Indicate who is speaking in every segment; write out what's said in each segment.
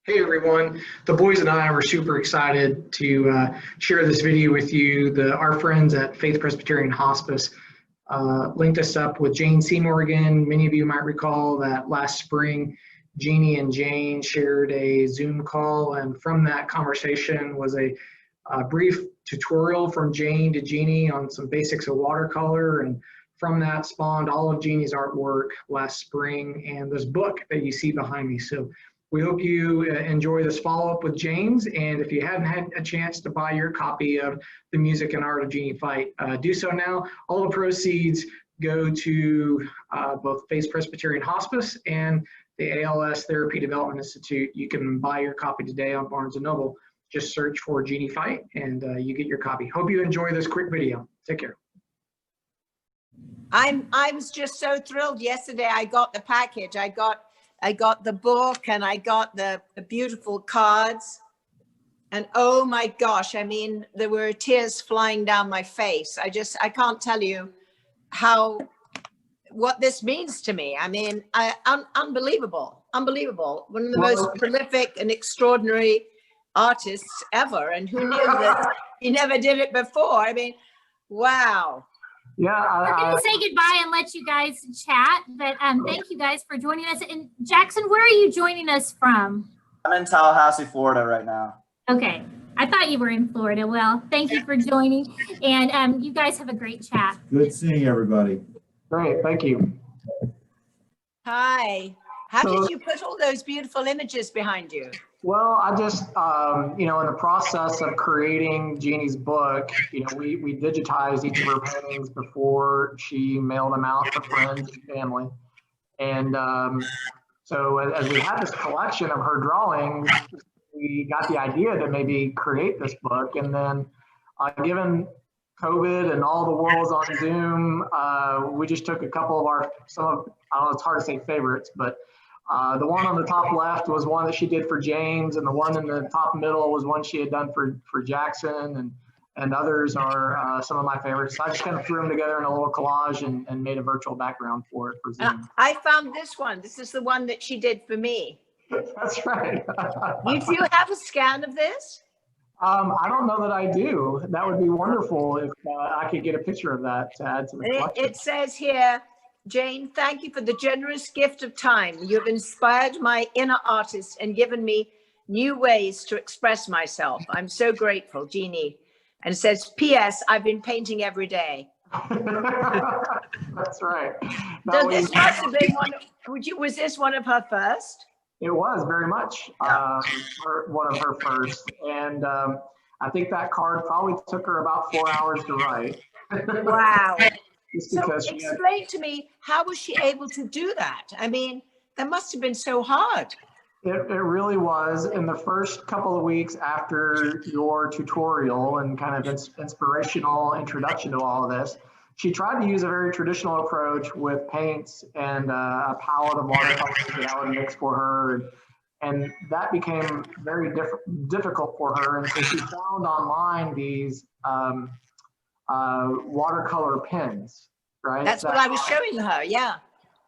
Speaker 1: Hey everyone, the boys and I were super excited to share this video with you. Our friends at Faith Presbyterian Hospice linked us up with Jane Seymour again. Many of you might recall that last spring, Jeanie and Jane shared a Zoom call, and from that conversation was a brief tutorial from Jane to Jeanie on some basics of watercolor, and from that spawned all of Jeanie's artwork last spring and this book that you see behind me. So we hope you enjoy this follow-up with James, and if you haven't had a chance to buy your copy of The Music and Art of Jeanie Fite, do so now. All the proceeds go to both Faith Presbyterian Hospice and the ALS Therapy Development Institute. You can buy your copy today on Barnes & Noble. Just search for Jeanie Fite and you get your copy. Hope you enjoy this quick video. Take care.
Speaker 2: I was just so thrilled yesterday. I got the package. I got the book and I got the beautiful cards, and oh my gosh, I mean, there were tears flying down my face. I can't tell you what this means to me. I mean, unbelievable. One of the most prolific and extraordinary artists ever. And who knew that he never did it before? I mean, wow.
Speaker 3: Yeah, we're going to say goodbye and let you guys chat, but thank you guys for joining us. And Jackson, where are you joining us from?
Speaker 4: I'm in Tallahassee, Florida right now.
Speaker 3: Okay, I thought you were in Florida. Well, thank you for joining, and you guys have a great chat.
Speaker 5: Good seeing everybody.
Speaker 1: Great, thank you.
Speaker 2: Hi. How did you put all those beautiful images behind you?
Speaker 1: Well, I just, in the process of creating Jeanie's book, we digitized each of her paintings before she mailed them out to friends and family. And so as we had this collection of her drawings, we got the idea to maybe create this book. And then given COVID and all the world's on Zoom, we just took a couple of I don't know, it's hard to say favorites, but the one on the top left was one that she did for James, and the one in the top middle was one she had done for Jackson, and others are some of my favorites. So I just kind of threw them together in a little collage and made a virtual background for it for Zoom.
Speaker 2: I found this one. This is the one that she did for me.
Speaker 1: That's right.
Speaker 2: Do you have a scan of this?
Speaker 1: I don't know that I do. That would be wonderful if I could get a picture of that to add to the collection.
Speaker 2: It says here, Jane, thank you for the generous gift of time. You have inspired my inner artist and given me new ways to express myself. I'm so grateful, Jeanie. And it says, P.S. I've been painting every day.
Speaker 1: That's right.
Speaker 2: So this must have been was this one of her first?
Speaker 1: It was very much one of her first. And I think that card probably took her about 4 hours to write.
Speaker 2: Wow. So
Speaker 1: explain
Speaker 2: to me, how was she able to do that? I mean, that must have been so hard.
Speaker 1: It really was. In the first couple of weeks after your tutorial and kind of inspirational introduction to all of this, she tried to use a very traditional approach with paints and a palette of watercolors that I would mix for her. And that became very difficult for her. And so she found online these watercolor pens, right?
Speaker 2: That's what I was showing her, yeah.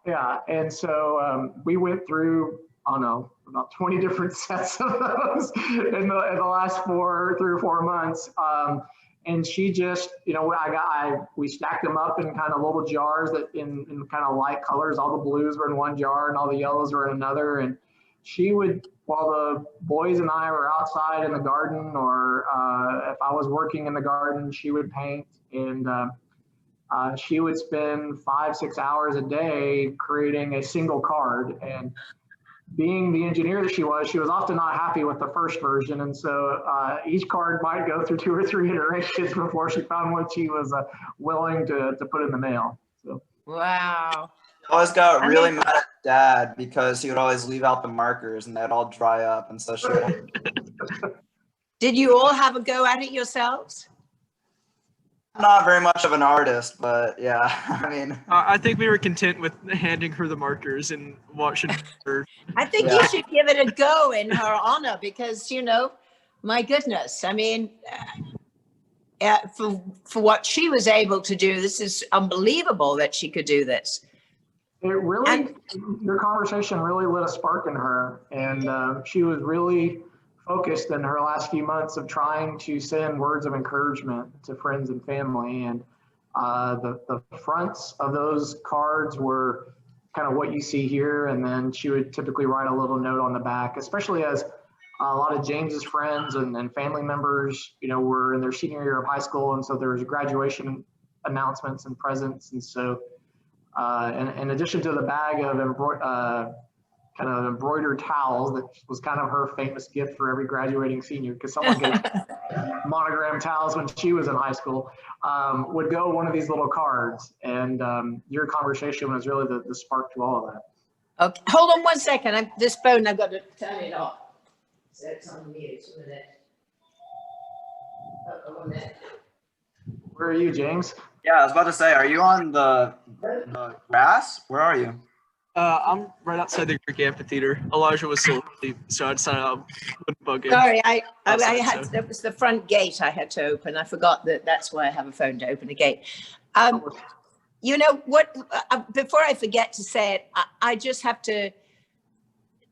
Speaker 1: Yeah, and so we went through, I don't know, about 20 different sets of those in the last 3 or 4 months. And she just, we stacked them up in kind of little jars that in kind of light colors. All the blues were in one jar and all the yellows were in another. And she would, while the boys and I were outside in the garden, or if I was working in the garden, she would paint. And she would spend 5-6 hours a day creating a single card. And being the engineer that she was often not happy with the first version. And so each card might go through 2 or 3 iterations before she found what she was willing to put in the mail. So.
Speaker 2: Wow.
Speaker 4: I always got really mad at Dad because he would always leave out the markers and they'd all dry up, and so she would...
Speaker 2: Did you all have a go at it yourselves?
Speaker 4: Not very much of an artist, but yeah, I mean...
Speaker 6: I think we were content with handing her the markers and watching her.
Speaker 2: I think you should give it a go in her honor because, my goodness, I mean, for what she was able to do, this is unbelievable that she could do this.
Speaker 1: It really,
Speaker 2: And
Speaker 1: your conversation really lit a spark in her, and she was really focused in her last few months of trying to send words of encouragement to friends and family. And the fronts of those cards were kind of what you see here, and then she would typically write a little note on the back, especially as a lot of James's friends and family members, were in their senior year of high school, and so there was graduation announcements and presents, and so. And in addition to the bag of kind of embroidered towels, that was kind of her famous gift for every graduating senior, because someone gave monogram towels when she was in high school, would go one of these little cards. And your conversation was really the spark to all of that.
Speaker 2: okay, hold on one second. This phone, I've got to turn it off. So it's on mute. A minute. A minute.
Speaker 1: Where are you, James?
Speaker 4: Yeah, I was about to say, are you on the grass? Where are you?
Speaker 6: I'm right outside the Greek amphitheater. Elijah was still asleep, so I decided I would bug in.
Speaker 2: Sorry, I
Speaker 6: Outside,
Speaker 2: had,
Speaker 6: so.
Speaker 2: that was the front gate I had to open. I forgot that's why I have a phone to open a gate. You know what, before I forget to say it, I just have to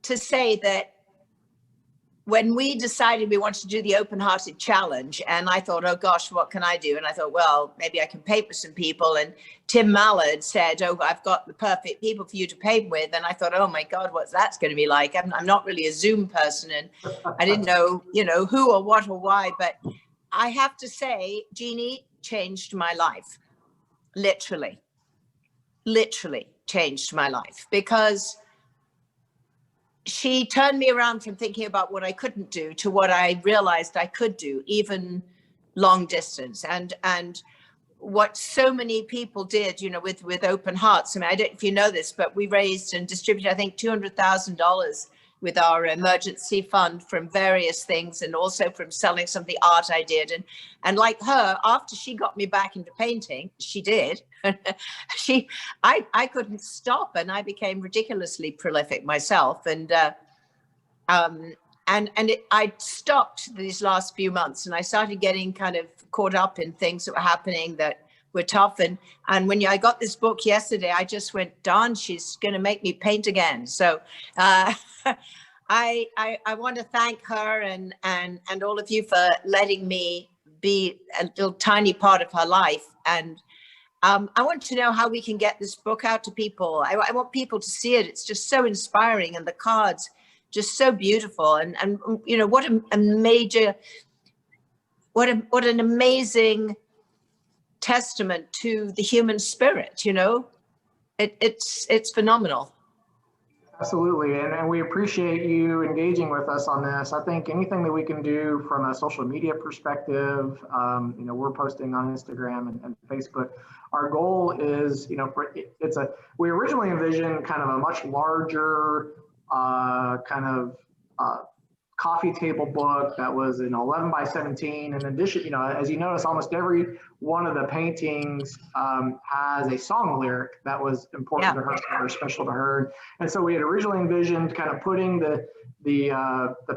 Speaker 2: say that when we decided we wanted to do the open-hearted challenge, and I thought, oh gosh, what can I do? And I thought, well, maybe I can paint with some people. And Tim Mallard said, oh, I've got the perfect people for you to paint with. And I thought, oh my God, what's that's going to be like? I'm not really a Zoom person, and I didn't know, who or what or why. But I have to say, Jeanie changed my life. Literally changed my life, because she turned me around from thinking about what I couldn't do to what I realized I could do, even long distance. And what so many people did, with Open Hearts. I mean, I don't know if you know this, but we raised and distributed, I think, $200,000 with our emergency fund from various things, and also from selling some of the art I did. And like her, after she got me back into painting, she did. I couldn't stop, and I became ridiculously prolific myself. And I stopped these last few months, and I started getting kind of caught up in things that were happening that were tough. And when I got this book yesterday, I just went, darn, she's going to make me paint again. So I want to thank her and all of you for letting me be a little tiny part of her life. And I want to know how we can get this book out to people. I want people to see it. It's just so inspiring, and the cards just so beautiful. And what a major, what an amazing testament to the human spirit. It's phenomenal.
Speaker 1: Absolutely, and we appreciate you engaging with us on this. I think anything that we can do from a social media perspective, we're posting on Instagram and Facebook. Our goal is, we originally envisioned kind of a much larger coffee table book that was 11 by 17. In addition, as you notice, almost every one of the paintings has a song lyric that was important to her or special to her. And so we had originally envisioned kind of putting the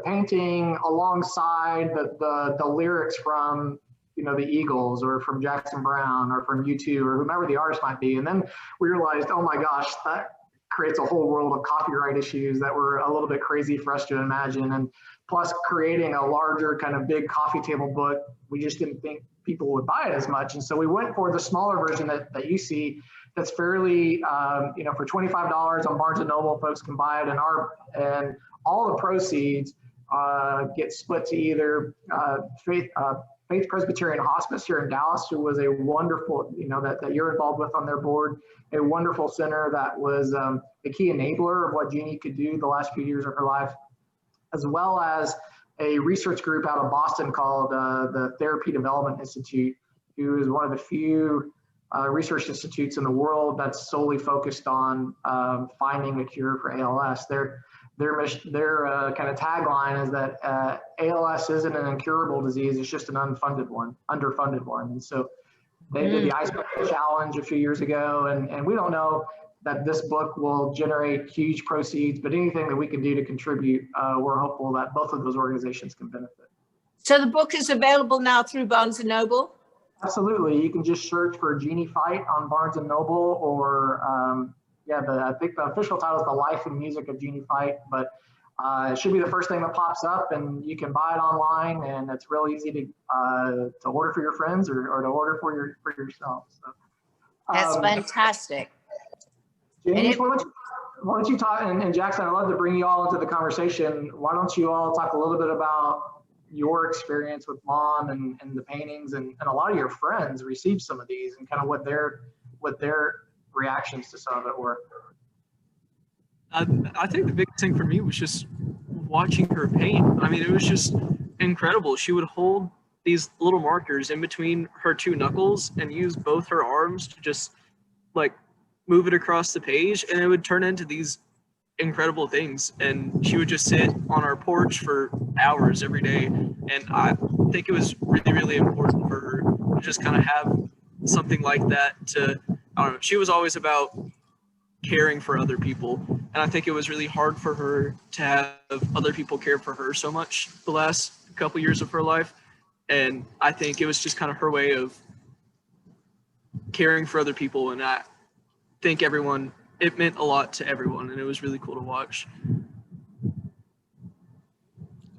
Speaker 1: painting alongside the lyrics from the Eagles, or from Jackson Brown, or from U2, or whomever the artist might be. And then we realized, oh my gosh, that creates a whole world of copyright issues that were a little bit crazy for us to imagine. And plus, creating a larger kind of big coffee table book, we just didn't think people would buy it as much. And so we went for the smaller version that you see, that's fairly, for $25 on Barnes & Noble, folks can buy it. And all the proceeds get split to either Faith Presbyterian Hospice here in Dallas, who was a wonderful, that you're involved with on their board, a wonderful center that was a key enabler of what Jeanie could do the last few years of her life, as well as a research group out of Boston called the Therapy Development Institute, who is one of the few research institutes in the world that's solely focused on finding a cure for ALS. Their kind of tagline is that ALS isn't an incurable disease; it's just an underfunded one. And so they did the Ice Bucket Challenge a few years ago, and we don't know that this book will generate huge proceeds, but anything that we can do to contribute, we're hopeful that both of those organizations can benefit.
Speaker 2: So the book is available now through Barnes & Noble?
Speaker 1: Absolutely. You can just search for Jeanie Fite on Barnes & Noble, or yeah, I think the official title is The Life and Music of Jeanie Fite, but it should be the first thing that pops up, and you can buy it online, and it's real easy to order for your friends or to order for yourself. So,
Speaker 2: That's fantastic.
Speaker 1: James, why don't you talk, and Jackson, I'd love to bring you all into the conversation. Why don't you all talk a little bit about your experience with Mom and the paintings, and a lot of your friends received some of these, and kind of what their reactions to some of it were.
Speaker 6: I think the biggest thing for me was just watching her paint. I mean, it was just incredible. She would hold these little markers in between her two knuckles and use both her arms to just like move it across the page, and it would turn into these incredible things. And she would just sit on our porch for hours every day. And I think it was really, really important for her to just kind of have something like that to, I don't know, she was always about caring for other people. And I think it was really hard for her to have other people care for her so much the last couple years of her life. And I think it was just kind of her way of caring for other people. And I think it meant a lot to everyone, and it was really cool to watch.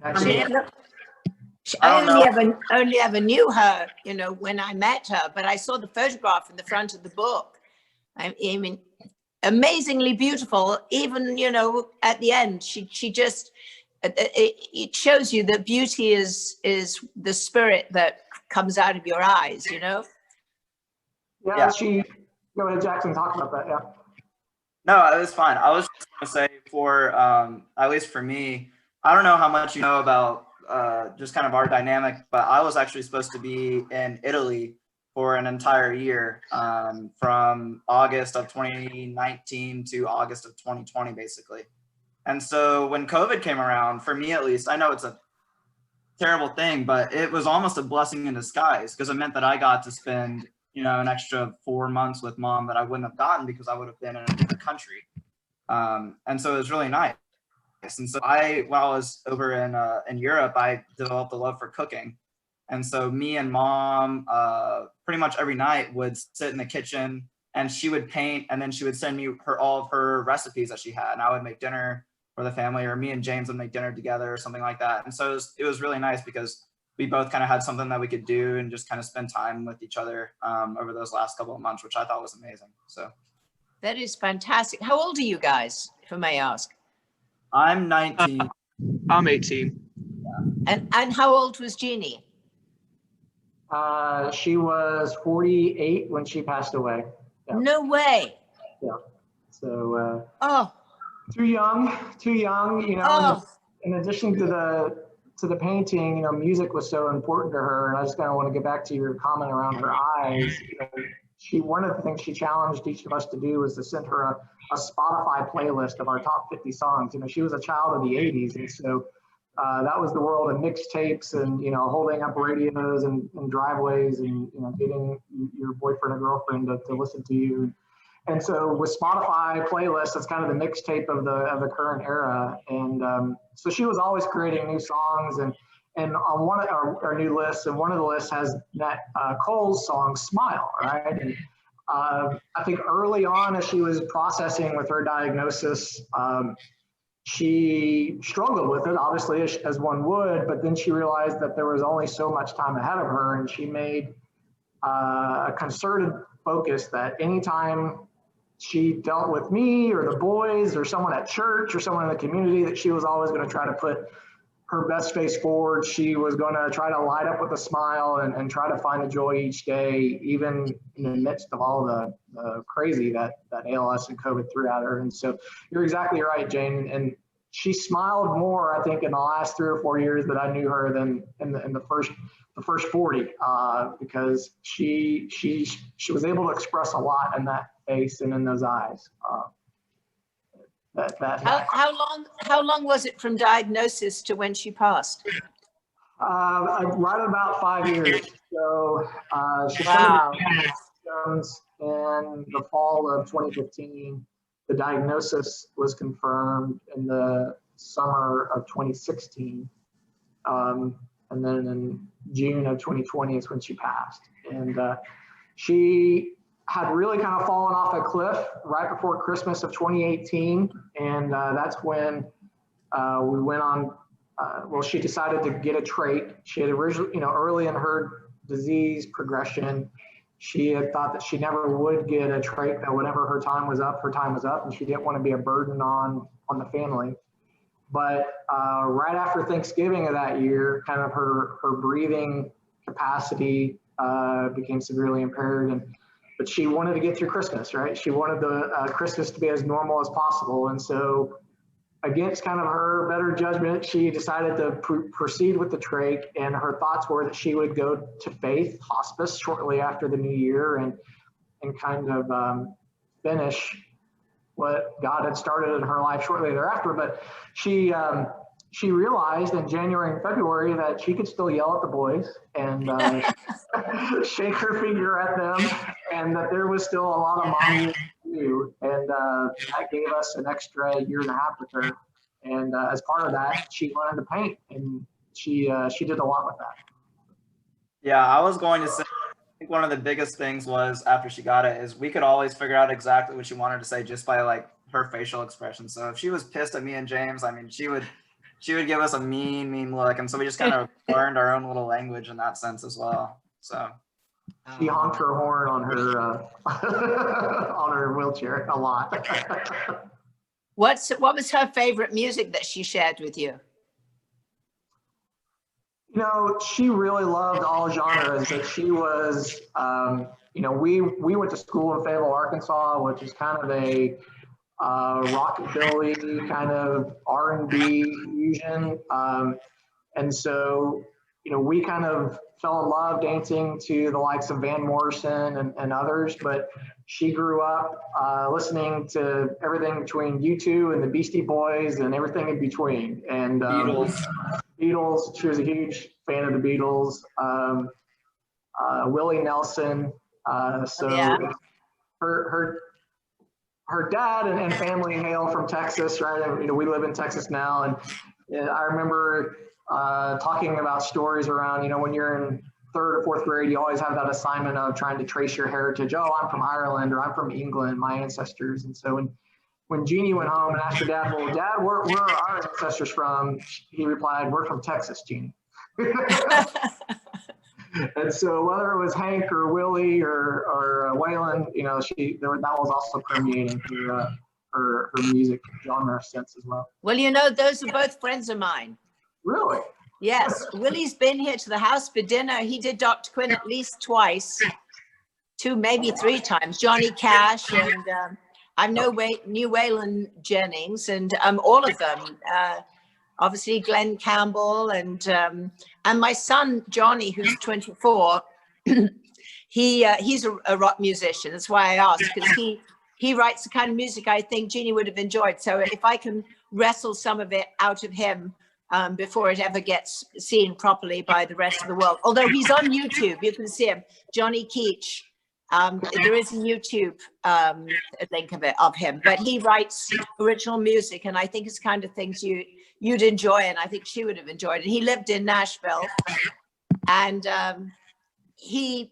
Speaker 2: I only ever knew her, when I met her, but I saw the photograph in the front of the book. I mean, amazingly beautiful. Even, at the end, she just, it shows you that beauty is the spirit that comes out of your eyes,
Speaker 1: Yeah,
Speaker 4: Yeah.
Speaker 1: Go ahead, Jackson, talk about that, yeah.
Speaker 4: No, it was fine. I was just gonna say for at least for me, I don't know how much you know about just kind of our dynamic, but I was actually supposed to be in Italy for an entire year, from August of 2019 to August of 2020, basically. And so when COVID came around, for me at least, I know it's a terrible thing, but it was almost a blessing in disguise, because it meant that I got to spend an extra 4 months with Mom that I wouldn't have gotten because I would have been in a different country. And so it was really nice. And so while I was over in Europe, I developed a love for cooking. And so me and Mom, pretty much every night would sit in the kitchen, and she would paint, and then she would send me all of her recipes that she had. And I would make dinner for the family, or me and James would make dinner together or something like that. And so it was really nice because we both kind of had something that we could do and just kind of spend time with each other over those last couple of months, which I thought was amazing. So
Speaker 2: that is fantastic. How old are you guys, if I may ask?
Speaker 4: I'm 19.
Speaker 6: I'm 18.
Speaker 2: And how old was Jeanie?
Speaker 1: She was 48 when she passed away. Yeah.
Speaker 2: No way.
Speaker 1: Yeah. So
Speaker 2: Oh.
Speaker 1: Too young.
Speaker 2: Oh.
Speaker 1: In addition to the painting, music was so important to her. And I just kind of want to get back to your comment around her eyes. One of the things she challenged each of us to do was to send her a Spotify playlist of our top 50 songs. She was a child of the 80s, and so that was the world of mixtapes and holding up radios and driveways and getting your boyfriend or girlfriend to listen to you. And so with Spotify playlists, it's kind of the mixtape of the current era. And so she was always creating new songs, and on one of our new lists, and one of the lists has that Cole's song "Smile," right? And I think early on, as she was processing with her diagnosis, she struggled with it, obviously, as one would, but then she realized that there was only so much time ahead of her, and she made a concerted focus that anytime she dealt with me or the boys or someone at church or someone in the community, that she was always going to try to put her best face forward. She was going to try to light up with a smile and try to find a joy each day, even in the midst of all the crazy that ALS and COVID threw at her. And so you're exactly right, Jane. And she smiled more, I think, in the last 3 or 4 years that I knew her than in the first 40, because she was able to express a lot in that face and in those eyes.
Speaker 2: How long was it from diagnosis to when she passed?
Speaker 1: Right about 5 years. So she
Speaker 2: Wow.
Speaker 1: symptoms in the fall of 2015. The diagnosis was confirmed in the summer of 2016. And then in June of 2020 is when she passed. And she had really kind of fallen off a cliff right before Christmas of 2018. And that's when we went on, well, she decided to get a trait. She had originally, early in her disease progression, she had thought that she never would get a trait, that whenever her time was up, and she didn't want to be a burden on the family. But right after Thanksgiving of that year, kind of her breathing capacity became severely impaired, but she wanted to get through Christmas, right? She wanted the Christmas to be as normal as possible. And so against kind of her better judgment, she decided to proceed with the trach, and her thoughts were that she would go to Faith Hospice shortly after the new year and kind of finish what God had started in her life shortly thereafter. But she realized in January and February that she could still yell at the boys and shake her finger at them, and that there was still a lot of mommy to do. And that gave us an extra year and a half with her. And as part of that, she learned to paint, and she did a lot with that.
Speaker 4: Yeah, I was going to say, I think one of the biggest things was after she got it is we could always figure out exactly what she wanted to say just by like her facial expression. So if she was pissed at me and James, I mean, she would give us a mean look. And so we just kind of learned our own little language in that sense as well. So
Speaker 1: she honked her horn on her on her wheelchair a lot.
Speaker 2: What was her favorite music that she shared with you?
Speaker 1: She really loved all genres. That she was, we went to school in Fayetteville, Arkansas, which is kind of a rockabilly kind of R&B fusion. And so, we kind of fell in love dancing to the likes of Van Morrison and others, but she grew up listening to everything between U2 and the Beastie Boys and everything in between. And Beatles, she was a huge fan of the Beatles. Willie Nelson. Her dad and family hail from Texas, right? And, we live in Texas now. And I remember talking about stories around, when you're in third or fourth grade, you always have that assignment of trying to trace your heritage. Oh, I'm from Ireland, or I'm from England, my ancestors. And so when Jeanie went home and asked her dad, well, Dad, where are our ancestors from? He replied, we're from Texas, Jeanie. And so whether it was Hank or Willie or Waylon, that was also permeating through her music genre sense as well.
Speaker 2: Well, those are both friends of mine.
Speaker 1: Really?
Speaker 2: Yes. Willie's been here to the house for dinner. He did Dr. Quinn at least twice, 2, maybe 3 times. Johnny Cash, and I knew Waylon Jennings, and all of them. Obviously Glenn Campbell, and my son Johnny, who's 24. He's a rock musician. That's why I asked, because he writes the kind of music I think Jeanie would have enjoyed. So if I can wrestle some of it out of him before it ever gets seen properly by the rest of the world. Although he's on YouTube, you can see him, Johnny Keach. There is a YouTube link of him, but he writes original music, and I think it's kind of things you'd enjoy, and I think she would have enjoyed it. He lived in Nashville, and he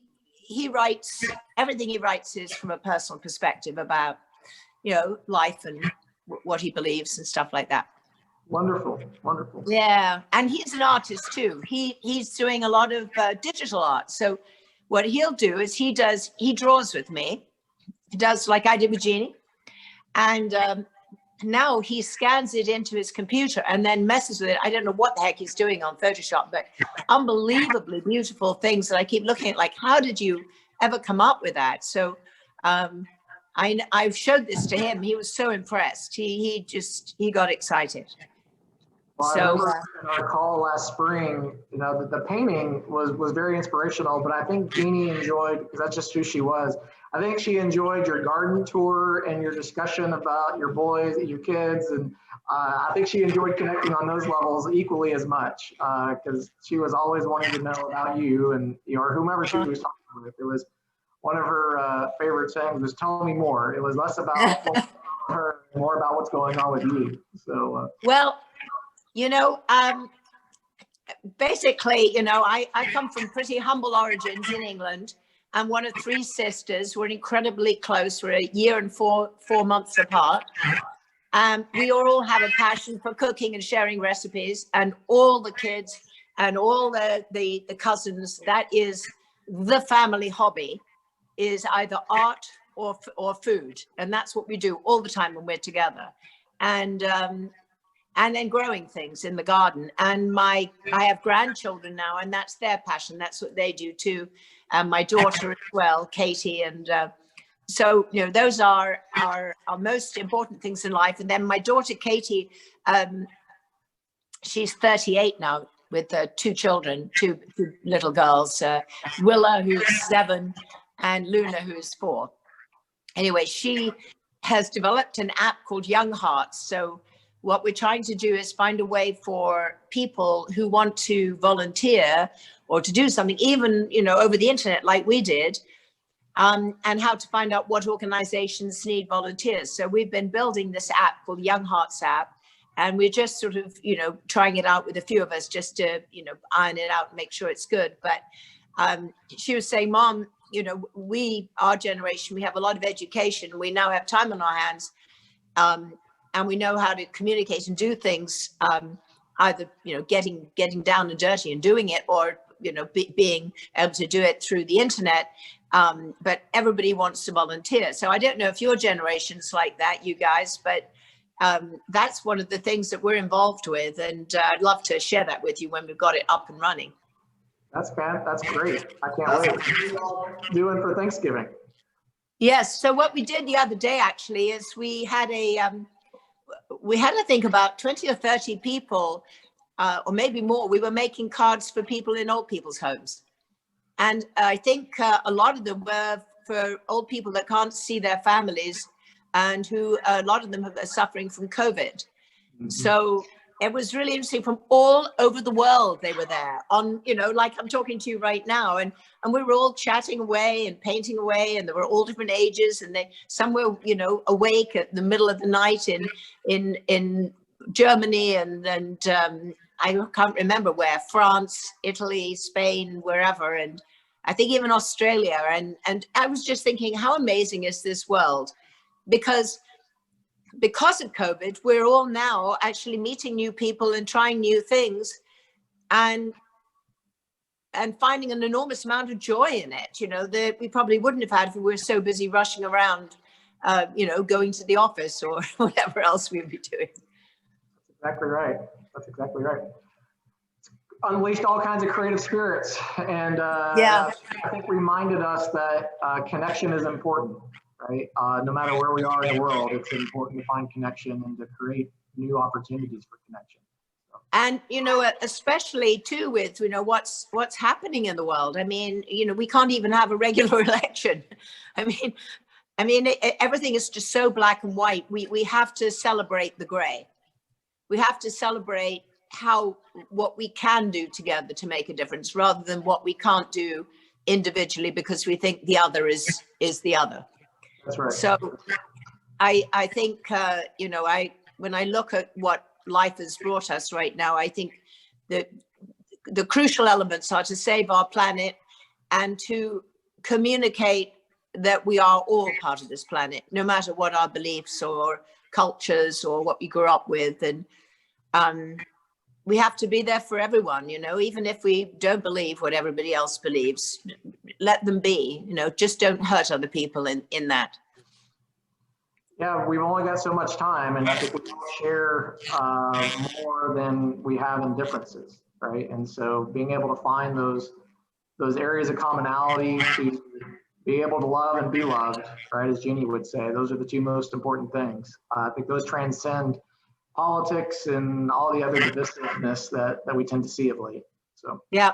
Speaker 2: writes, everything he writes is from a personal perspective about life and what he believes and stuff like that.
Speaker 1: Wonderful.
Speaker 2: Yeah, and he's an artist too. He's doing a lot of digital art. So what he'll do is he draws with me. He does like I did with Jeanie, and now he scans it into his computer and then messes with it. I don't know what the heck he's doing on Photoshop, but unbelievably beautiful things that I keep looking at, like, how did you ever come up with that? So I've showed this to him. He was so impressed. He got excited.
Speaker 1: Well, I remember in our call last spring, the painting was very inspirational, but I think Jeanie enjoyed, because that's just who she was. I think she enjoyed your garden tour and your discussion about your boys, your kids, and I think she enjoyed connecting on those levels equally as much, because she was always wanting to know about you and or whomever she was talking with. It was one of her favorite sayings was, "Tell me more." It was less about her, more about what's going on with you. So
Speaker 2: well, basically, I come from pretty humble origins in England. I'm one of 3 sisters. We're incredibly close. We're a year and four months apart. We all have a passion for cooking and sharing recipes, and all the kids and all the cousins, that is the family hobby, is either art or food. And that's what we do all the time when we're together. And then growing things in the garden. And I have grandchildren now, and that's their passion. That's what they do too. And my daughter as well, Katie. And so, you know, those are our most important things in life. And then my daughter, Katie, she's 38 now with 2 children, two little girls, Willa, who's 7, and Luna, who's 4. Anyway, she has developed an app called Young Hearts. So what we're trying to do is find a way for people who want to volunteer or to do something, even, you know, over the internet like we did, and how to find out what organizations need volunteers. So we've been building this app called Young Hearts app, and we're just sort of, you know, trying it out with a few of us just to, you know, iron it out and make sure it's good. But she was saying, Mom, you know, our generation, we have a lot of education. We now have time on our hands, and we know how to communicate and do things, either, you know, getting down and dirty and doing it, or, you know, being able to do it through the internet. But everybody wants to volunteer. So I don't know if your generation's like that, you guys, but that's one of the things that we're involved with. And I'd love to share that with you when we've got it up and running.
Speaker 1: That's great. I can't wait. What are you all doing for Thanksgiving?
Speaker 2: Yes. So what we did the other day actually is we had I think about 20 or 30 people, or maybe more. We were making cards for people in old people's homes. And I think a lot of them were for old people that can't see their families, and who a lot of them are suffering from COVID. Mm-hmm. So it was really interesting. From all over the world, they were there on, you know, like I'm talking to you right now, and we were all chatting away and painting away, and there were all different ages, and some were, you know, awake at the middle of the night in Germany, and I can't remember where, France, Italy, Spain, wherever, and I think even Australia. And I was just thinking, how amazing is this world? Because of COVID, we're all now actually meeting new people and trying new things, and finding an enormous amount of joy in it, you know, that we probably wouldn't have had if we were so busy rushing around, you know, going to the office or whatever else we'd be doing.
Speaker 1: That's exactly right. It's unleashed all kinds of creative spirits, and
Speaker 2: yeah,
Speaker 1: I think reminded us that connection is important. Right? No matter where we are in the world, it's important to find connection and to create new opportunities for connection. So.
Speaker 2: And, you know, especially too with, you know, what's happening in the world. I mean, you know, we can't even have a regular election. I mean, everything is just so black and white. We have to celebrate the gray. We have to celebrate what we can do together to make a difference, rather than what we can't do individually because we think the other is the other.
Speaker 1: That's right.
Speaker 2: So I think, you know, when I look at what life has brought us right now, I think that the crucial elements are to save our planet and to communicate that we are all part of this planet, no matter what our beliefs or cultures or what we grew up with. And we have to be there for everyone, you know, even if we don't believe what everybody else believes, let them be, you know, just don't hurt other people in that.
Speaker 1: Yeah, we've only got so much time, and I think we all share more than we have in differences, right? And so being able to find those areas of commonality, to be able to love and be loved, right, as Jeanie would say, those are the 2 most important things. I think those transcend politics and all the other divisiveness that we tend to see of late. So
Speaker 2: yeah,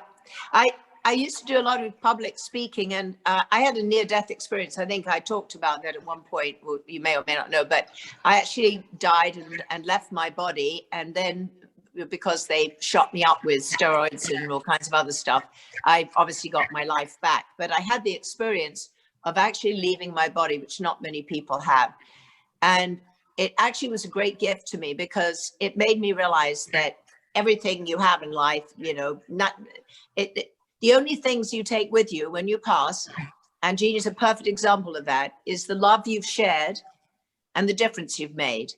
Speaker 2: I used to do a lot of public speaking, and I had a near-death experience. I think I talked about that at one point. Well, you may or may not know, but I actually died and left my body, and then because they shot me up with steroids and all kinds of other stuff, I obviously got my life back. But I had the experience of actually leaving my body, which not many people have. And it actually was a great gift to me, because it made me realize that everything you have in life, you know, the only things you take with you when you pass and Jeanie's a perfect example of that, is the love you've shared and the difference you've made.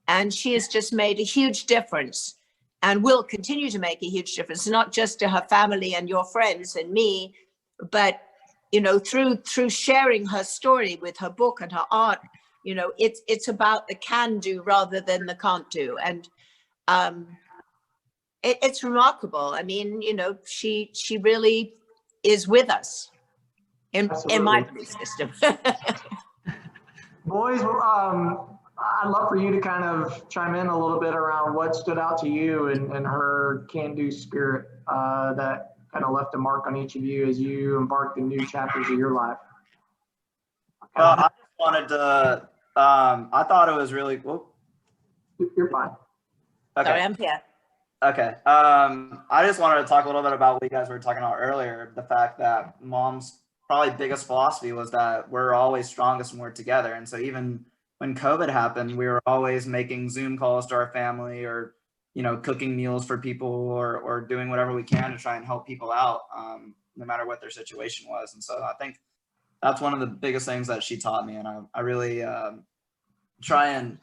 Speaker 2: And she has just made a huge difference and will continue to make a huge difference, not just to her family and your friends and me, but, you know, through sharing her story with her book and her art. You know, it's about the can do rather than the can't do. And it's remarkable. I mean, you know, she really is with us in my belief system.
Speaker 1: Boys, I'd love for you to kind of chime in a little bit around what stood out to you and her can-do spirit that kind of left a mark on each of you as you embarked in new chapters of your life.
Speaker 4: Well, I just wanted to, I thought it was really, whoop.
Speaker 1: You're fine.
Speaker 4: Okay.
Speaker 2: Sorry, I'm here.
Speaker 4: Okay. I just wanted to talk a little bit about what you guys were talking about earlier. The fact that Mom's probably biggest philosophy was that we're always strongest when we're together. And so even when COVID happened, we were always making Zoom calls to our family, or, you know, cooking meals for people, or doing whatever we can to try and help people out, no matter what their situation was. And so I think that's one of the biggest things that she taught me. And I really try and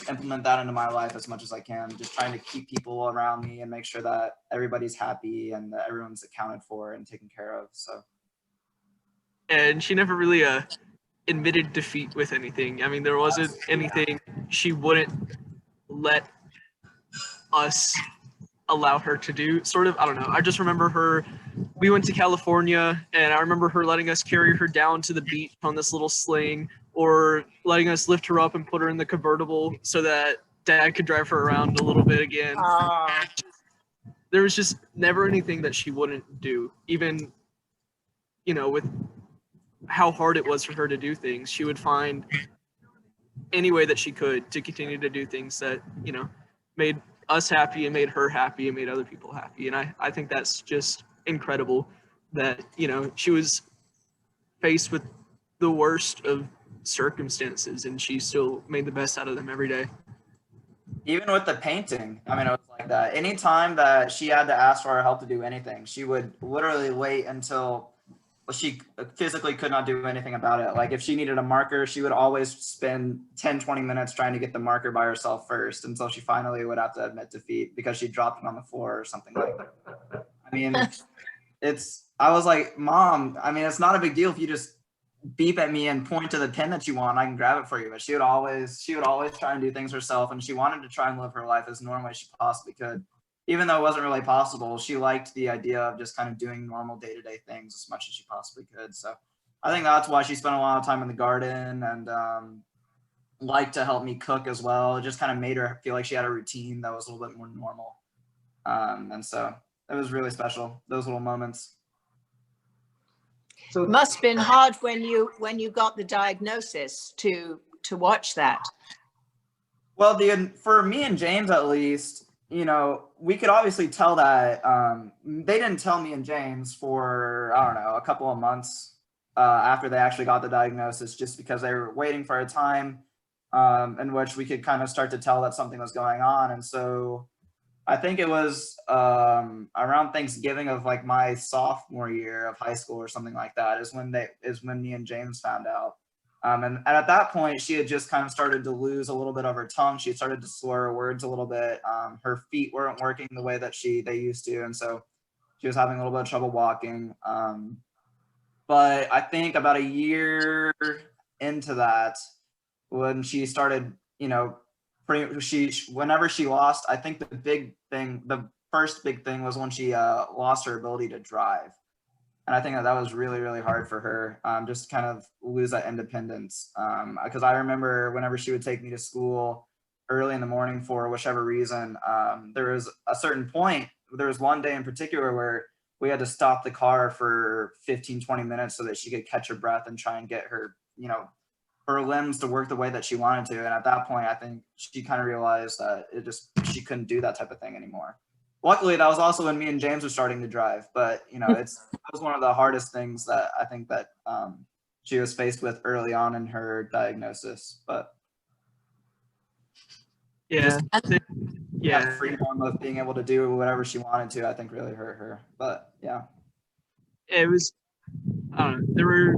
Speaker 4: implement that into my life as much as I can, just trying to keep people around me and make sure that everybody's happy and that everyone's accounted for and taken care of. So.
Speaker 6: And she never really admitted defeat with anything. I mean, there wasn't anything she wouldn't let us allow her to do, sort of. I don't know. I just remember we went to California, and I remember her letting us carry her down to the beach on this little sling, or letting us lift her up and put her in the convertible so that Dad could drive her around a little bit again. There was just never anything that she wouldn't do, even, you know, with how hard it was for her to do things. She would find any way that she could to continue to do things that, you know, made us happy and made her happy and made other people happy. And I think that's just incredible that, you know, she was faced with the worst of circumstances and she still made the best out of them every day.
Speaker 4: Even with the painting, I mean, it was like that. Anytime that she had to ask for our help to do anything, she would literally wait until she physically could not do anything about it. Like if she needed a marker, she would always spend 10-20 minutes trying to get the marker by herself first, until she finally would have to admit defeat because she dropped it on the floor or something like that. I mean, I was like, Mom, I mean, it's not a big deal if you just beep at me and point to the pen that you want, I can grab it for you. But she would always try and do things herself, and she wanted to try and live her life as normal as she possibly could. Even though it wasn't really possible, she liked the idea of just kind of doing normal day-to-day things as much as she possibly could. So I think that's why she spent a lot of time in the garden, and liked to help me cook as well. It just kind of made her feel like she had a routine that was a little bit more normal. And so it was really special, those little moments.
Speaker 2: So it must have been hard when you got the diagnosis to watch that.
Speaker 4: Well, for me and James, at least, you know, we could obviously tell that they didn't tell me and James for, I don't know, a couple of months after they actually got the diagnosis, just because they were waiting for a time in which we could kind of start to tell that something was going on. And so I think it was around Thanksgiving of like my sophomore year of high school or something like that is when me and James found out. And at that point, she had just kind of started to lose a little bit of her tongue. She had started to slur her words a little bit. Her feet weren't working the way that they used to. And so she was having a little bit of trouble walking. But I think about a year into that, when she started, you know, whenever she lost, I think the first big thing was when she lost her ability to drive. And I think that was really, really hard for her, just kind of lose that independence. Because I remember whenever she would take me to school early in the morning for whichever reason, there was a certain point, there was one day in particular where we had to stop the car for 15-20 minutes so that she could catch her breath and try and get her, you know, her limbs to work the way that she wanted to. And at that point, I think she kind of realized that she couldn't do that type of thing anymore. Luckily, that was also when me and James were starting to drive, but you know, that was one of the hardest things that I think that she was faced with early on in her diagnosis. But
Speaker 6: yeah,
Speaker 4: that freedom of being able to do whatever she wanted to, I think really hurt her. But yeah,
Speaker 6: it was, I don't know, there were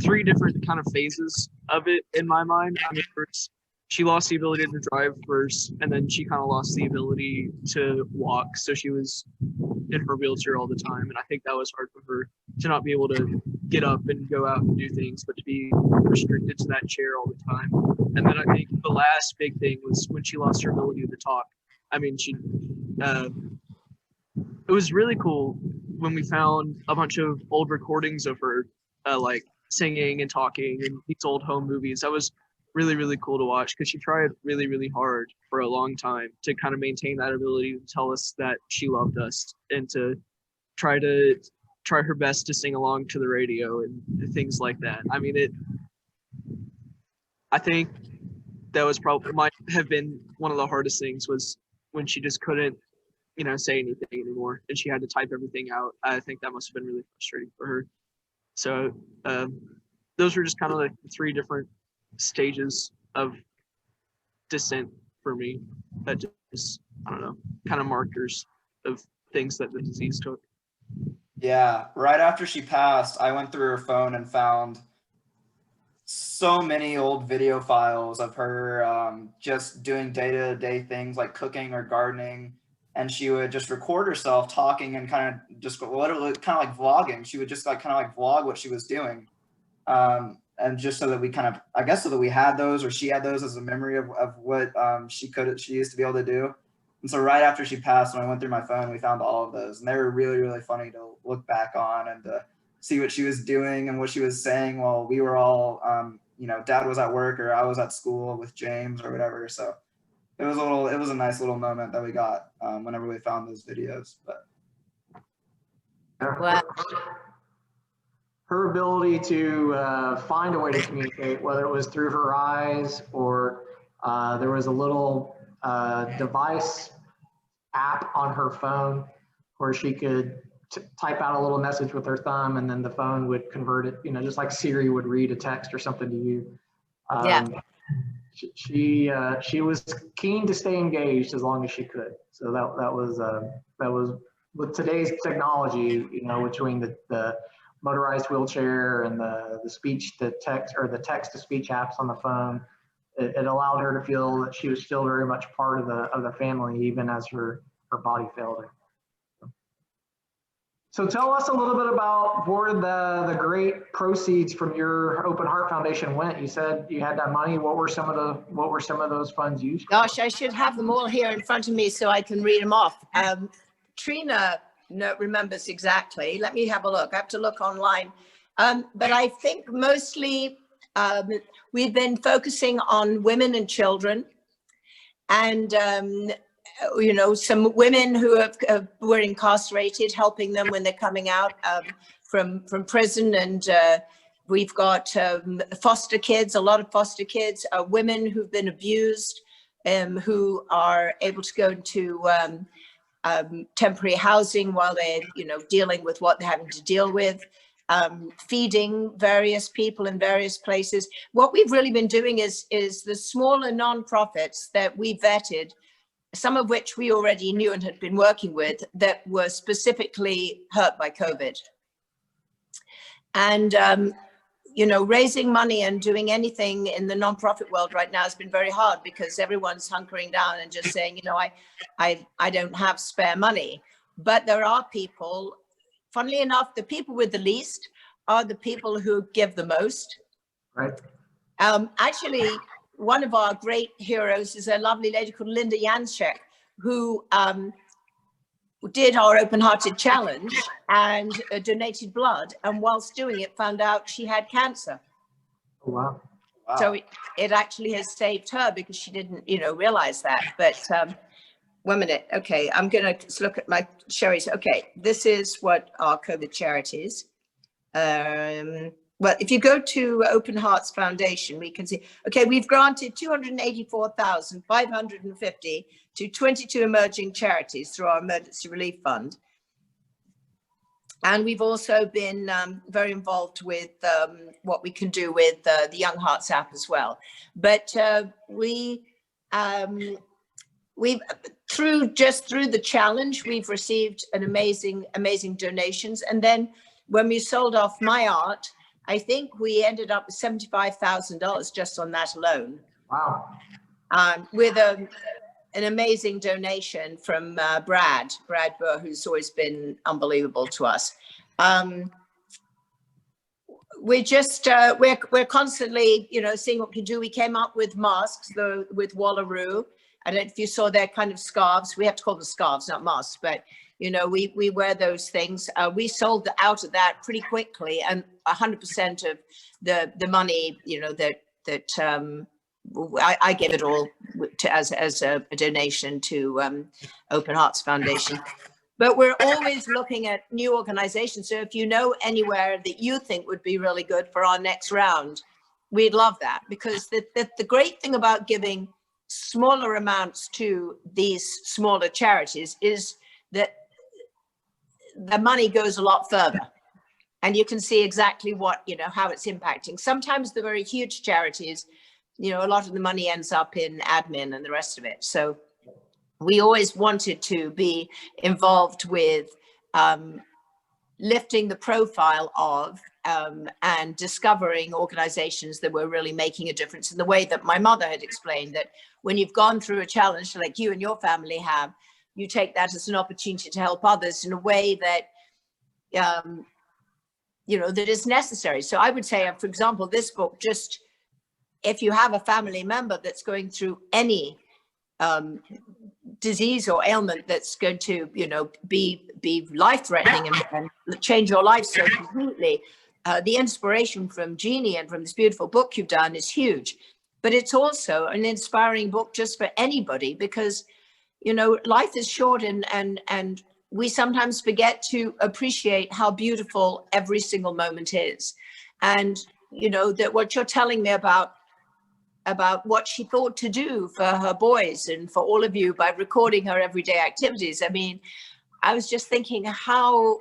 Speaker 6: three different kind of phases of it in my mind. I mean, first, she lost the ability to drive first, and then she kind of lost the ability to walk. So she was in her wheelchair all the time. And I think that was hard for her to not be able to get up and go out and do things, but to be restricted to that chair all the time. And then I think the last big thing was when she lost her ability to talk. I mean, it was really cool when we found a bunch of old recordings of her like singing and talking in these old home movies. That was really, really cool to watch because she tried really, really hard for a long time to kind of maintain that ability to tell us that she loved us and to try her best to sing along to the radio and things like that. I mean, I think that was probably might have been one of the hardest things was when she just couldn't, say anything anymore and she had to type everything out. I think that must have been really frustrating for her. So those were just kind of like the three different stages of descent for me that just, I don't know, kind of markers of things that the disease took.
Speaker 4: Yeah, right after she passed, I went through her phone and found so many old video files of her just doing day-to-day things like cooking or gardening, and she would just record herself talking and kind of just literally kind of like vlogging. She would just like kind of like vlog what she was doing. And just so that we kind of, I guess, so that we had those, or she had those as a memory of what she used to be able to do. And so right after she passed, when I went through my phone, we found all of those, and they were really, really funny to look back on and to see what she was doing and what she was saying while we were all, Dad was at work or I was at school with James or whatever. So it was a nice little moment that we got whenever we found those videos. But
Speaker 2: Wow.
Speaker 1: Her ability to find a way to communicate, whether it was through her eyes or there was a little device app on her phone where she could type out a little message with her thumb and then the phone would convert it, just like Siri would read a text or something to you. She was keen to stay engaged as long as she could. So that was with today's technology, between the motorized wheelchair and the speech to text or the text to speech apps on the phone, it allowed her to feel that she was still very much part of the family, even as her body failed her. So tell us a little bit about where the great proceeds from your Open Heart Foundation went. You said you had that money. What were some of those funds used for?
Speaker 2: Gosh, I should have them all here in front of me so I can read them off. Trina remembers exactly. Let me have a look. I have to look online. But I think mostly we've been focusing on women and children, and some women who were incarcerated, helping them when they're coming out from prison. And we've got foster kids, a lot of foster kids, women who've been abused, who are able to go into temporary housing while they're, dealing with what they're having to deal with, feeding various people in various places. What we've really been doing is the smaller nonprofits that we vetted, some of which we already knew and had been working with, that were specifically hurt by COVID. And, raising money and doing anything in the nonprofit world right now has been very hard because everyone's hunkering down and just saying, I don't have spare money. But there are people, funnily enough, the people with the least are the people who give the most.
Speaker 1: Right.
Speaker 2: Actually, one of our great heroes is a lovely lady called Linda Janschek, who did our open-hearted challenge and donated blood, and whilst doing it found out she had cancer.
Speaker 1: Oh, wow.
Speaker 2: So it actually has saved her because she didn't realize that. But 1 minute. Okay, I'm gonna look at my charities. Okay, this is what our COVID charities. Well, if you go to Open Hearts Foundation, we can see, okay, we've granted 284,550 to 22 emerging charities through our emergency relief fund. And we've also been very involved with what we can do with the Young Hearts app as well. But we've through the challenge, we've received an amazing donations. And then when we sold off my art, I think we ended up with $75,000 just on that alone.
Speaker 1: Wow.
Speaker 2: With an amazing donation from Brad Burr, who's always been unbelievable to us. We're just we're constantly, you know, seeing what we can do. We came up with masks with Wallaroo. I don't know if you saw their kind of scarves. We have to call them scarves, not masks, but you know, we wear those things. We sold out of that pretty quickly, and 100% of the money, you know, that I give it all to as a donation to Open Hearts Foundation. But we're always looking at new organizations. So if you know anywhere that you think would be really good for our next round, we'd love that, because the great thing about giving smaller amounts to these smaller charities is that the money goes a lot further, and you can see exactly what, you know, how it's impacting. Sometimes the very huge charities, you know, a lot of the money ends up in admin and the rest of it. So we always wanted to be involved with lifting the profile of and discovering organizations that were really making a difference in the way that my mother had explained, that when you've gone through a challenge like you and your family have, you take that as an opportunity to help others in a way that, you know, that is necessary. So I would say, for example, this book, just if you have a family member that's going through any disease or ailment that's going to, you know, be life-threatening and change your life so completely, the inspiration from Jeanie and from this beautiful book you've done is huge. But it's also an inspiring book just for anybody, because, you know, life is short, and we sometimes forget to appreciate how beautiful every single moment is. And, you know, that what you're telling me about what she thought to do for her boys and for all of you by recording her everyday activities. I mean, I was just thinking how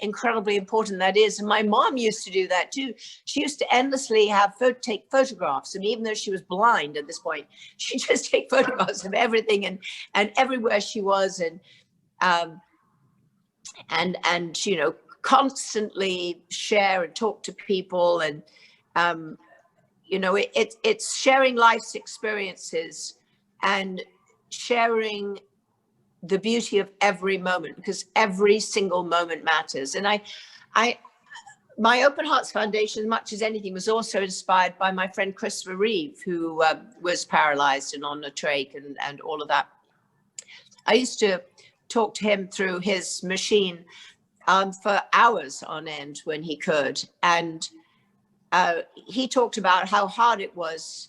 Speaker 2: incredibly important that is. And my mom used to do that too. She used to endlessly take photographs. And even though she was blind at this point, she'd just take photographs of everything and everywhere she was, and you know, constantly share and talk to people. And you know, it's sharing life's experiences and sharing the beauty of every moment, because every single moment matters. And my Open Hearts Foundation, as much as anything, was also inspired by my friend Christopher Reeve, who was paralyzed and on a trach and all of that. I used to talk to him through his machine for hours on end when he could. And he talked about how hard it was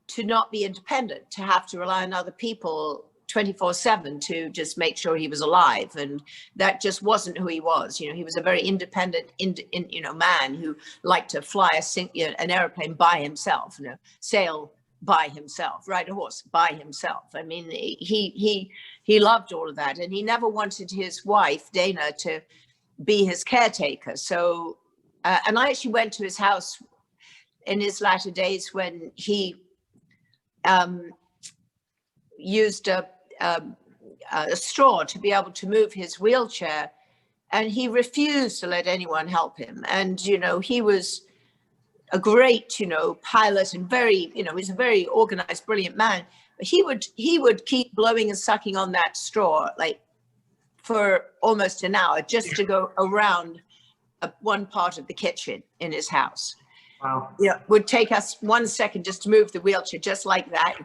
Speaker 2: to not be independent, to have to rely on other people 24/7 to just make sure he was alive. And that just wasn't who he was. You know, he was a very independent, you know, man who liked to fly an airplane by himself, you know, sail by himself, ride a horse by himself. I mean, he loved all of that, and he never wanted his wife, Dana, to be his caretaker. So, and I actually went to his house in his latter days when he used a straw to be able to move his wheelchair, and he refused to let anyone help him. And, you know, he was a great, you know, pilot and very, you know, he's a very organized, brilliant man. But he would keep blowing and sucking on that straw like for almost an hour just to go around one part of the kitchen in his house.
Speaker 1: Wow.
Speaker 2: Yeah, would take us 1 second just to move the wheelchair, just like that.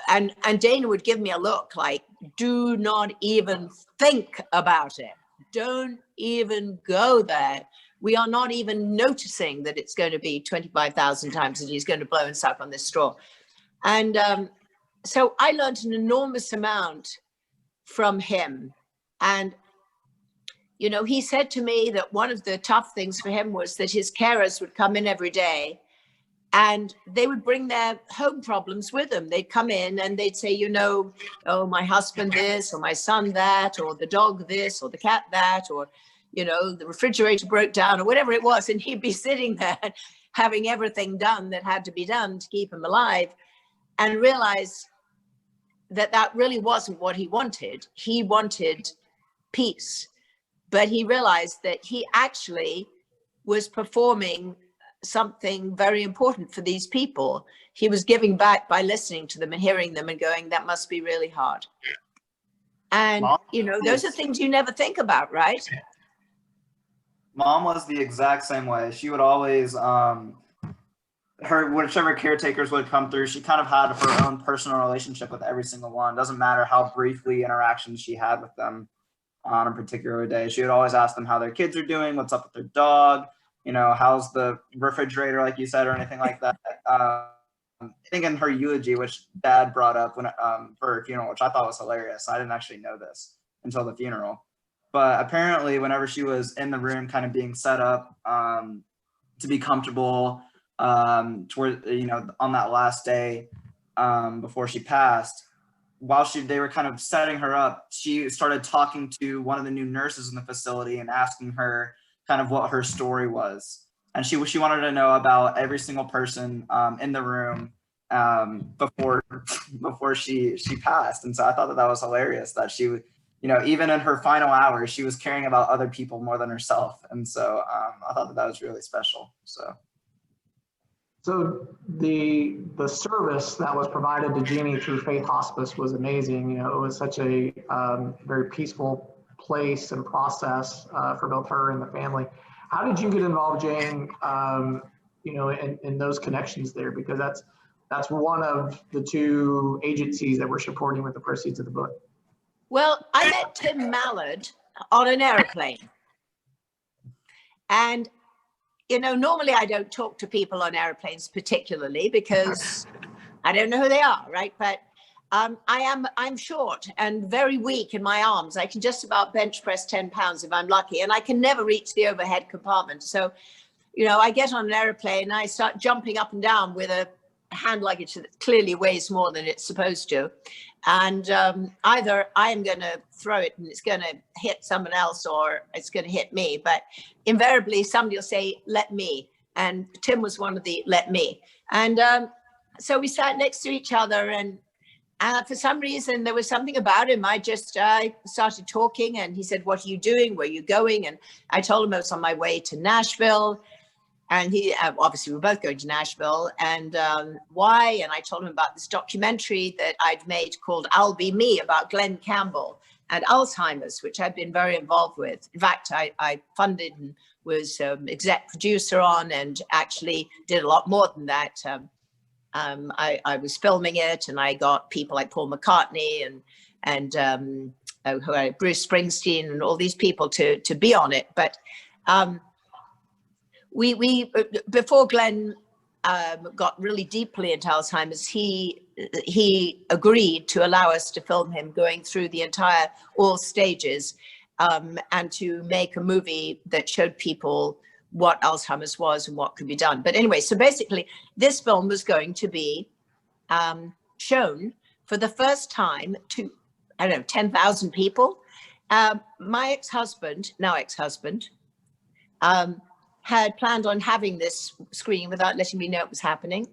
Speaker 2: And Dana would give me a look like, do not even think about it. Don't even go there. We are not even noticing that it's going to be 25,000 times that he's going to blow and suck on this straw. And so I learned an enormous amount from him. And, you know, he said to me that one of the tough things for him was that his carers would come in every day and they would bring their home problems with them. They'd come in and they'd say, you know, oh, my husband this, or my son that, or the dog this, or the cat that, or, you know, the refrigerator broke down, or whatever it was. And he'd be sitting there having everything done that had to be done to keep him alive, and realize that that really wasn't what he wanted. He wanted peace. But he realized that he actually was performing something very important for these people. He was giving back by listening to them and hearing them and going, that must be really hard. And,
Speaker 4: Mom
Speaker 2: you know, those are things you never think about, right?
Speaker 4: Mom was the exact same way. She would always, whichever caretakers would come through, she kind of had her own personal relationship with every single one. Doesn't matter how briefly interactions she had with them on a particular day. She would always ask them how their kids are doing, what's up with their dog, you know, how's the refrigerator, like you said, or anything like that. I think in her eulogy, which Dad brought up when for her funeral, which I thought was hilarious. I didn't actually know this until the funeral. But apparently, whenever she was in the room, kind of being set up to be comfortable, toward, you know, on that last day before she passed, while they were kind of setting her up, she started talking to one of the new nurses in the facility and asking her kind of what her story was. And she wanted to know about every single person in the room before she passed. And so I thought that was hilarious that she would, you know, even in her final hours, she was caring about other people more than herself. And so I thought that was really special.
Speaker 1: So the service that was provided to Jeanie through Faith Hospice was amazing. You know, it was such a very peaceful place and process for both her and the family. How did you get involved, Jane, you know, in those connections there? Because that's one of the two agencies that we're supporting with the proceeds of the book.
Speaker 2: Well, I met Tim Mallard on an airplane. And, you know, normally I don't talk to people on airplanes particularly because I don't know who they are, right? But I'm short and very weak in my arms. I can just about bench press 10 pounds if I'm lucky, and I can never reach the overhead compartment. So, you know, I get on an airplane and I start jumping up and down with a hand luggage that clearly weighs more than it's supposed to. And either I am going to throw it and it's going to hit someone else, or it's going to hit me. But invariably somebody will say, let me. And Tim was one of the let me. And so we sat next to each other, and for some reason, there was something about him. I started talking, and he said, what are you doing? Where are you going? And I told him I was on my way to Nashville. And he, obviously we were both going to Nashville, and why? And I told him about this documentary that I'd made called I'll Be Me, about Glenn Campbell and Alzheimer's, which I've been very involved with. In fact, I funded and was exec producer on, and actually did a lot more than that. I was filming it, and I got people like Paul McCartney and Bruce Springsteen and all these people to be on it. But we before Glenn got really deeply into Alzheimer's, he agreed to allow us to film him going through the entire all stages, and to make a movie that showed people what Alzheimer's was and what could be done. But anyway, so basically this film was going to be shown for the first time to, I don't know, 10,000 people. My ex-husband, now ex-husband, had planned on having this screening without letting me know it was happening.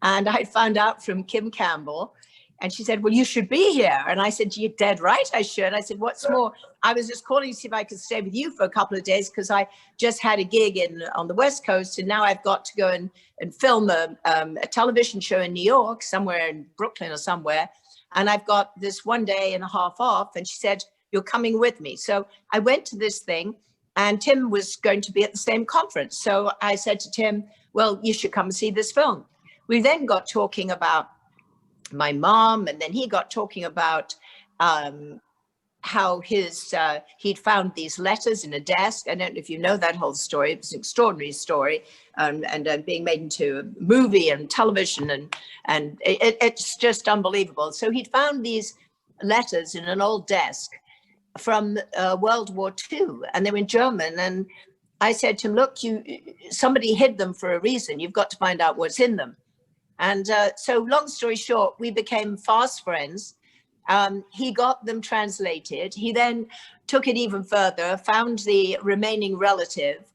Speaker 2: And I found out from Kim Campbell, and she said, well, you should be here. And I said, you're dead right, I should. I said, what's more, I was just calling to see if I could stay with you for a couple of days, because I just had a gig on the West Coast, and now I've got to go and film a television show in New York, somewhere in Brooklyn or somewhere. And I've got this 1 day and a half off. And she said, you're coming with me. So I went to this thing, and Tim was going to be at the same conference. So I said to Tim, well, you should come and see this film. We then got talking about my mom, and then he got talking about how he'd found these letters in a desk. I don't know if you know that whole story. It was an extraordinary story, and being made into a movie and television, and it's just unbelievable. So he'd found these letters in an old desk from World War II, and they were in German. And I said to him, look, somebody hid them for a reason. You've got to find out what's in them. And so long story short, we became fast friends. He got them translated. He then took it even further, found the remaining relative,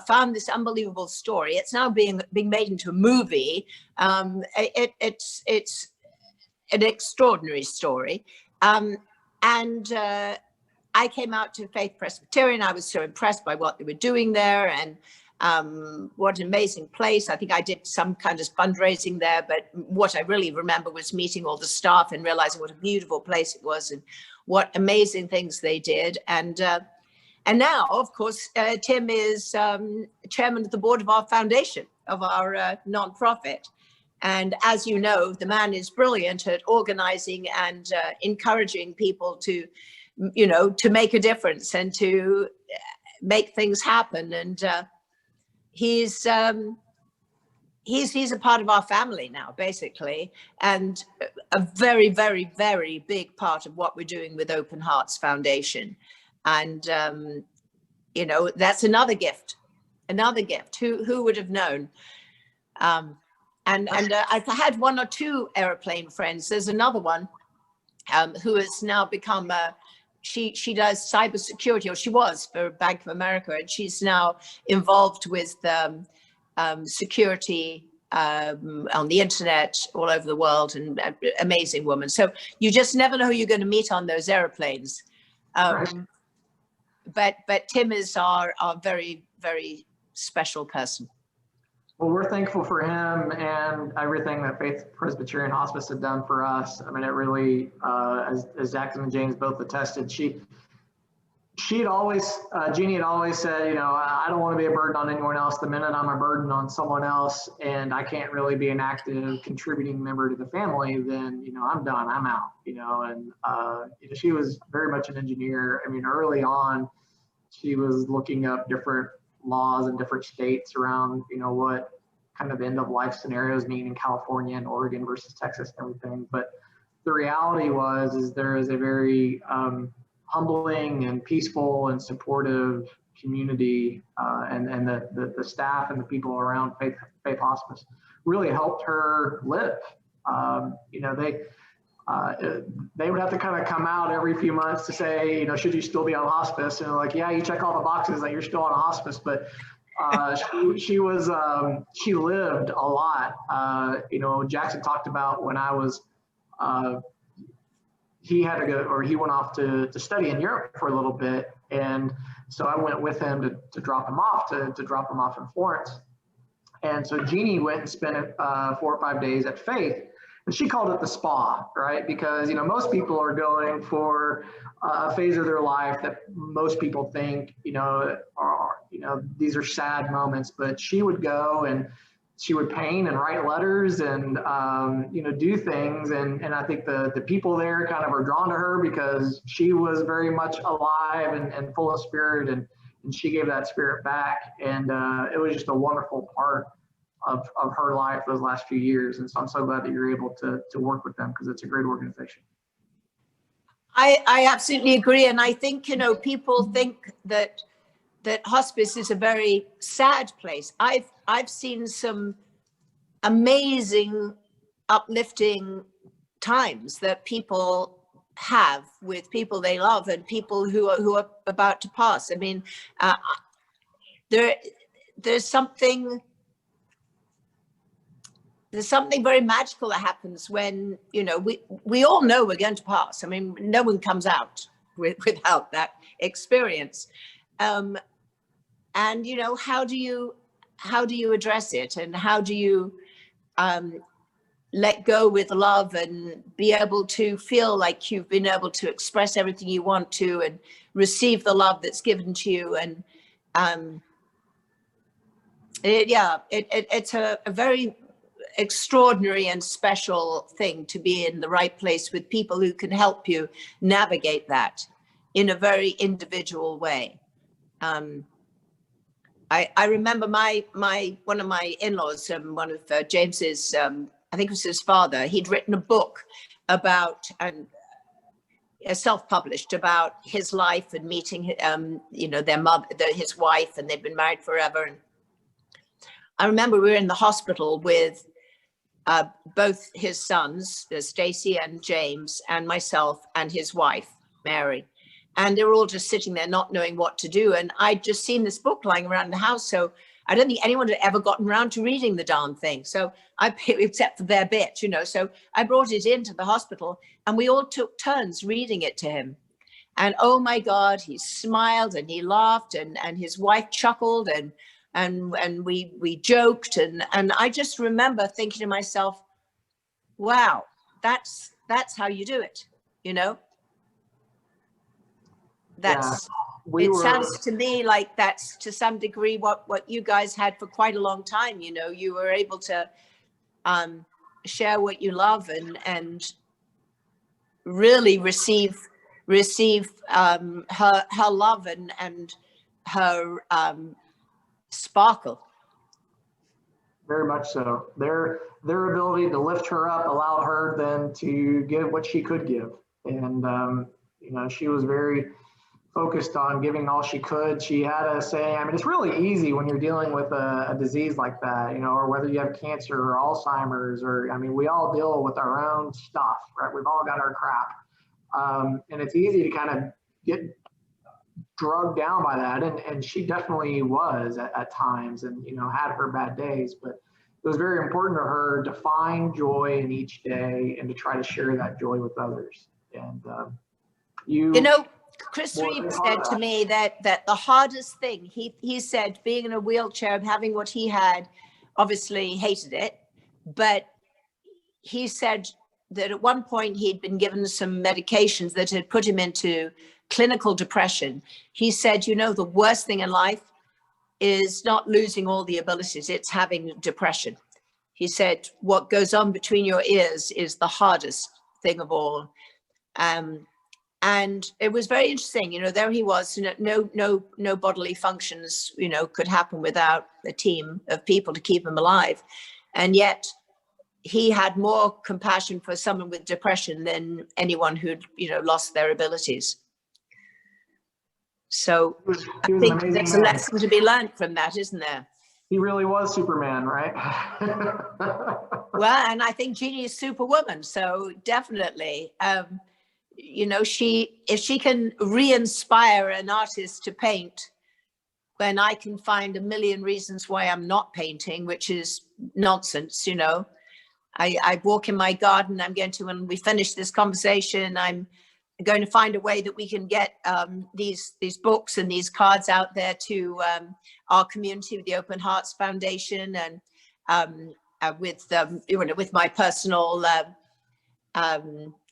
Speaker 2: found this unbelievable story. It's now being made into a movie. It's an extraordinary story. And I came out to Faith Presbyterian. I was so impressed by what they were doing there. And What an amazing place. I think I did some kind of fundraising there, but what I really remember was meeting all the staff and realizing what a beautiful place it was and what amazing things they did. And now, of course, Tim is chairman of the board of our foundation, of our nonprofit. And as you know, the man is brilliant at organizing and encouraging people to, you know, to make a difference and to make things happen. And he's a part of our family now, basically, and a very, very, very big part of what we're doing with Open Hearts Foundation. And, you know, that's another gift. Who would have known? And I've had one or two airplane friends. There's another one who has now become she does cybersecurity, or she was for Bank of America, and she's now involved with security on the internet all over the world, and amazing woman. So you just never know who you're going to meet on those airplanes. But Tim is our very, very special person.
Speaker 1: Well, we're thankful for him and everything that Faith Presbyterian Hospice had done for us. I mean, it really, as Jackson and James both attested, she'd always, Jeanie had always said, you know, I don't want to be a burden on anyone else. The minute I'm a burden on someone else and I can't really be an active contributing member to the family, then, you know, I'm done, I'm out, you know. And you know, she was very much an engineer. I mean, early on, she was looking up different laws in different states around, you know, what kind of end of life scenarios mean in California and Oregon versus Texas and everything. But the reality is there is a very humbling and peaceful and supportive community, and the staff and the people around Faith Hospice really helped her live. You know, they would have to kind of come out every few months to say, you know, should you still be on hospice? And they're like, yeah, you check all the boxes that you're still on hospice, but she lived a lot. You know, Jackson talked about when I was, he had to go, or he went off to study in Europe for a little bit. And so I went with him to drop him off, to drop him off in Florence. And so Jeanie went and spent 4 or 5 days at Faith. And she called it the spa, right? Because, you know, most people are going for a phase of their life that most people think, you know, are, you know, these are sad moments. But she would go and she would paint and write letters and, you know, do things. And I think the people there kind of are drawn to her because she was very much alive and full of spirit, and she gave that spirit back. And it was just a wonderful part of her life those last few years. And so I'm so glad that you're able to work with them, because it's a great organization.
Speaker 2: I absolutely agree. And I think, you know, people think that hospice is a very sad place. I've seen some amazing, uplifting times that people have with people they love and people who are about to pass. I mean, there's something very magical that happens when, you know, we all know we're going to pass. I mean, no one comes out without that experience. And, you know, how do you address it, and how do you let go with love and be able to feel like you've been able to express everything you want to and receive the love that's given to you. And it's a very extraordinary and special thing to be in the right place with people who can help you navigate that in a very individual way. I remember one of my in-laws, one of James's, I think it was his father, he'd written a book about, self-published, about his life and meeting, you know, their mother, his wife, and they'd been married forever. And I remember we were in the hospital with both his sons, Stacy and James, and myself and his wife, Mary. And they were all just sitting there not knowing what to do. And I'd just seen this book lying around the house. So I don't think anyone had ever gotten around to reading the darn thing. So except for their bit, you know, so I brought it into the hospital and we all took turns reading it to him. And oh my God, he smiled and he laughed and his wife chuckled. And and we joked, and I just remember thinking to myself, wow, that's how you do it, you know. That's it sounds to me like that's to some degree what you guys had for quite a long time. You know, you were able to share what you love and really receive her love and her sparkle.
Speaker 1: Very much so. Their ability to lift her up allowed her then to give what she could give, and you know, she was very focused on giving all she could. She had a saying, I mean, it's really easy when you're dealing with a disease like that, you know, or whether you have cancer or Alzheimer's, or, I mean, we all deal with our own stuff, right? We've all got our crap. And it's easy to kind of get drugged down by that. And she definitely was at times, and, you know, had her bad days, but it was very important to her to find joy in each day and to try to share that joy with others. And you know,
Speaker 2: Chris Reeve said to me that the hardest thing, he said, being in a wheelchair, having what he had, obviously hated it, but he said that at one point he'd been given some medications that had put him into clinical depression. He said, you know, the worst thing in life is not losing all the abilities, it's having depression. He said, what goes on between your ears is the hardest thing of all. And it was very interesting, you know, there he was, you know, no bodily functions, you know, could happen without a team of people to keep him alive. And yet he had more compassion for someone with depression than anyone who'd, you know, lost their abilities. So I think there's a lesson to be learned from that, isn't there?
Speaker 1: He really was Superman, right?
Speaker 2: Well, and I think Jeanie is Superwoman, so definitely. You know, if she can re-inspire an artist to paint, when I can find a million reasons why I'm not painting, which is nonsense, you know. I walk in my garden. I'm going to, when we finish this conversation, I'm going to find a way that we can get these books and these cards out there to our community with the Open Hearts Foundation, and with you know, with my personal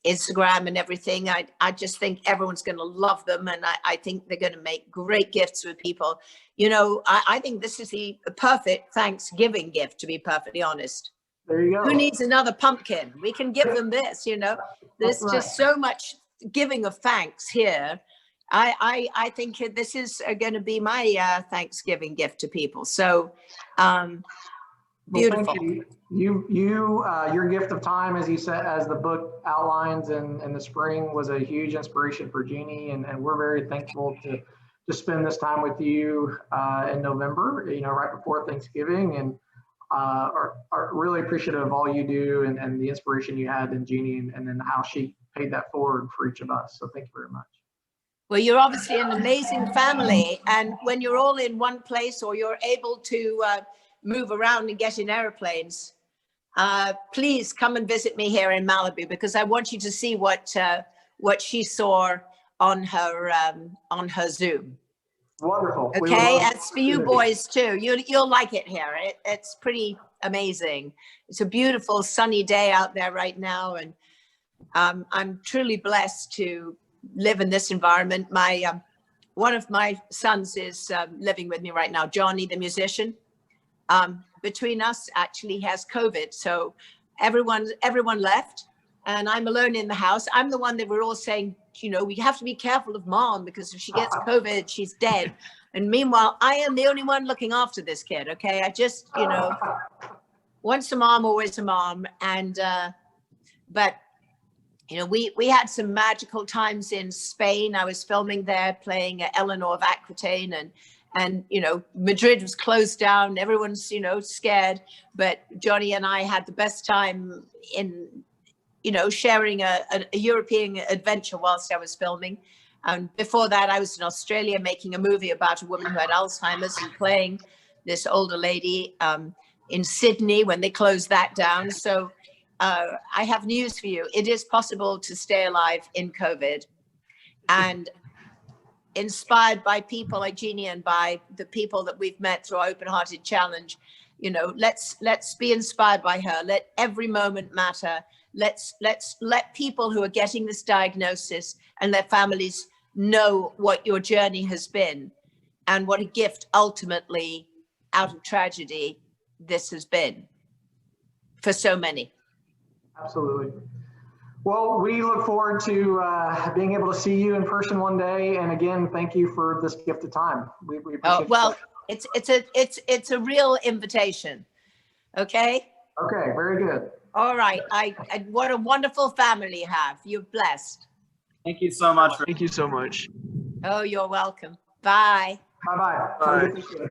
Speaker 2: Instagram and everything. I just think everyone's going to love them, and I think they're going to make great gifts with people. You know, I think this is the perfect Thanksgiving gift, to be perfectly honest.
Speaker 1: There you go.
Speaker 2: Who needs another pumpkin? We can give them this, you know. There's just so much giving of thanks here. I think this is going to be my Thanksgiving gift to people. So beautiful.
Speaker 1: Well, your gift of time, as you said, as the book outlines in the spring, was a huge inspiration for Jeanie, and we're very thankful to spend this time with you in November, you know, right before Thanksgiving, and are really appreciative of all you do and the inspiration you had in Jeanie, and then how she paid that forward for each of us. So thank you very much.
Speaker 2: Well, you're obviously an amazing family, and when you're all in one place, or you're able to move around and get in airplanes, please come and visit me here in Malibu, because I want you to see what she saw on her Zoom.
Speaker 1: Wonderful.
Speaker 2: Okay, that's for you boys too. You'll like it here. It's pretty amazing. It's a beautiful sunny day out there right now, and I'm truly blessed to live in this environment. One of my sons is living with me right now, Johnny, the musician. Between us, actually has COVID, so everyone left, and I'm alone in the house. I'm the one that we're all saying, you know, we have to be careful of Mom, because if she gets COVID, she's dead. And meanwhile, I am the only one looking after this kid. Okay, I just, you know, once a mom, always a mom. And but you know, we had some magical times in Spain. I was filming there, playing Eleanor of Aquitaine, and you know, Madrid was closed down. Everyone's, you know, scared. But Johnny and I had the best time in, you know, sharing a European adventure whilst I was filming. And before that, I was in Australia making a movie about a woman who had Alzheimer's, and playing this older lady in Sydney when they closed that down. So I have news for you. It is possible to stay alive in COVID. And inspired by people like Jeanie and by the people that we've met through our Open Hearted Challenge. You know, let's be inspired by her. Let every moment matter. Let's let people who are getting this diagnosis and their families know what your journey has been and what a gift ultimately out of tragedy this has been for so many.
Speaker 1: Absolutely. Well, we look forward to being able to see you in person one day. And again, thank you for this gift of time. We appreciate
Speaker 2: Well,
Speaker 1: it.
Speaker 2: it's a real invitation. Okay.
Speaker 1: Okay, very good.
Speaker 2: All right. I what a wonderful family you have. You're blessed.
Speaker 4: Thank you so much.
Speaker 6: Thank you so much.
Speaker 2: Oh, you're welcome. Bye.
Speaker 1: Bye-bye.
Speaker 6: Bye.
Speaker 1: Have a good day.